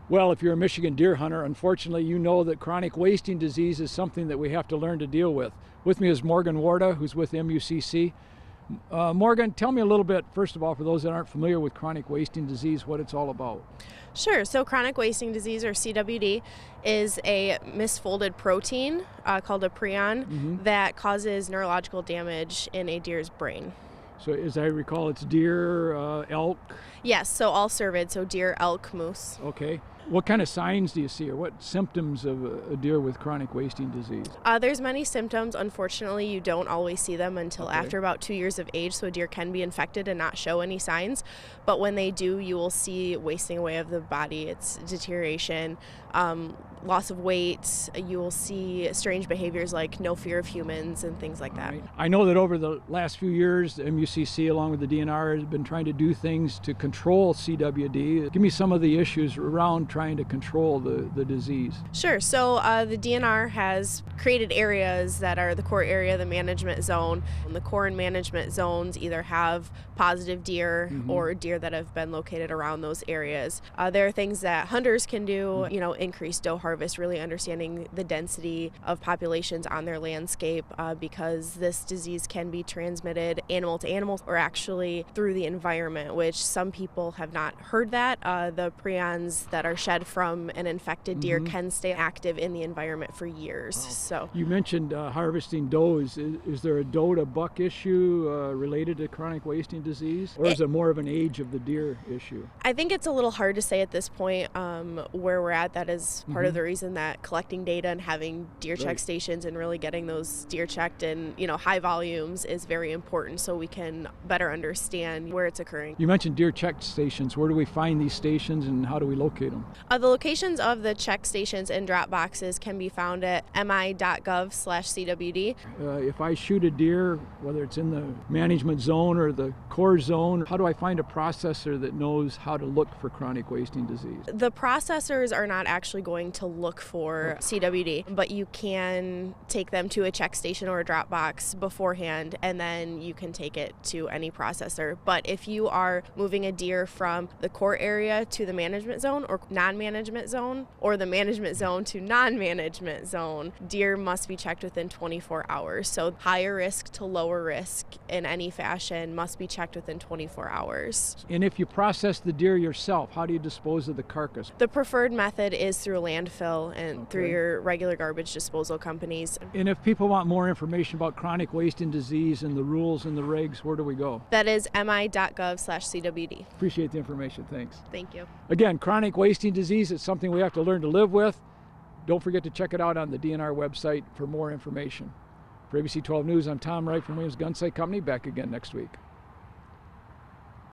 Well, if you're a Michigan deer hunter, unfortunately, you know that chronic wasting disease is something that we have to learn to deal with. With me is Morgan Warda, who's with MUCC. Morgan, tell me a little bit, first of all, for those that aren't familiar with chronic wasting disease, what it's all about. Sure. So chronic wasting disease, or CWD, is a misfolded protein called a prion that causes neurological damage in a deer's brain. So as I recall, it's deer, elk? Yes, so all cervid, so deer, elk, moose. Okay. What kind of signs do you see, or what symptoms of a deer with chronic wasting disease? There's many symptoms. Unfortunately, you don't always see them until after about 2 years of age, so a deer can be infected and not show any signs. But when they do, you will see wasting away of the body. It's deterioration, loss of weight. You will see strange behaviors like no fear of humans and things like that. Right. I know that over the last few years, the MUCC, along with the DNR, has been trying to do things to control CWD. Give me some of the issues around trying to control the disease. Sure. So the DNR has created areas that are the core area, the management zone. And the core and management zones either have positive deer or deer that have been located around those areas. There are things that hunters can do, increase doe harvest, really understanding the density of populations on their landscape because this disease can be transmitted animal to animal or actually through the environment, which some people have not heard that. The prions that are shed from an infected deer can stay active in the environment for years. Wow. So you mentioned harvesting does. Is there a doe to buck issue related to chronic wasting disease, or is it more of an age of the deer issue? I think it's a little hard to say at this point where we're at. That is part of the reason that collecting data and having deer check stations and really getting those deer checked in high volumes is very important, so we can better understand where it's occurring. You mentioned deer check stations. Where do we find these stations and how do we locate them? The locations of the check stations and drop boxes can be found at mi.gov/CWD. If I shoot a deer, whether it's in the management zone or the core zone, how do I find a processor that knows how to look for chronic wasting disease? The processors are not actually going to look for CWD, but you can take them to a check station or a drop box beforehand, and then you can take it to any processor. But if you are moving a deer from the core area to the management zone or non-management zone, or the management zone to non-management zone, deer must be checked within 24 hours. So higher risk to lower risk in any fashion must be checked within 24 hours. And if you process the deer yourself, how do you dispose of the carcass? The preferred method is through landfill and through your regular garbage disposal companies. And if people want more information about chronic wasting disease and the rules and the regs, where do we go? That is mi.gov/CWD. Appreciate the information. Thanks. Thank you. Again, chronic wasting disease is something we have to learn to live with. Don't forget to check it out on the DNR website for more information. For ABC 12 News, I'm Tom Wright from Williams Gun Sight Company. Back again next week.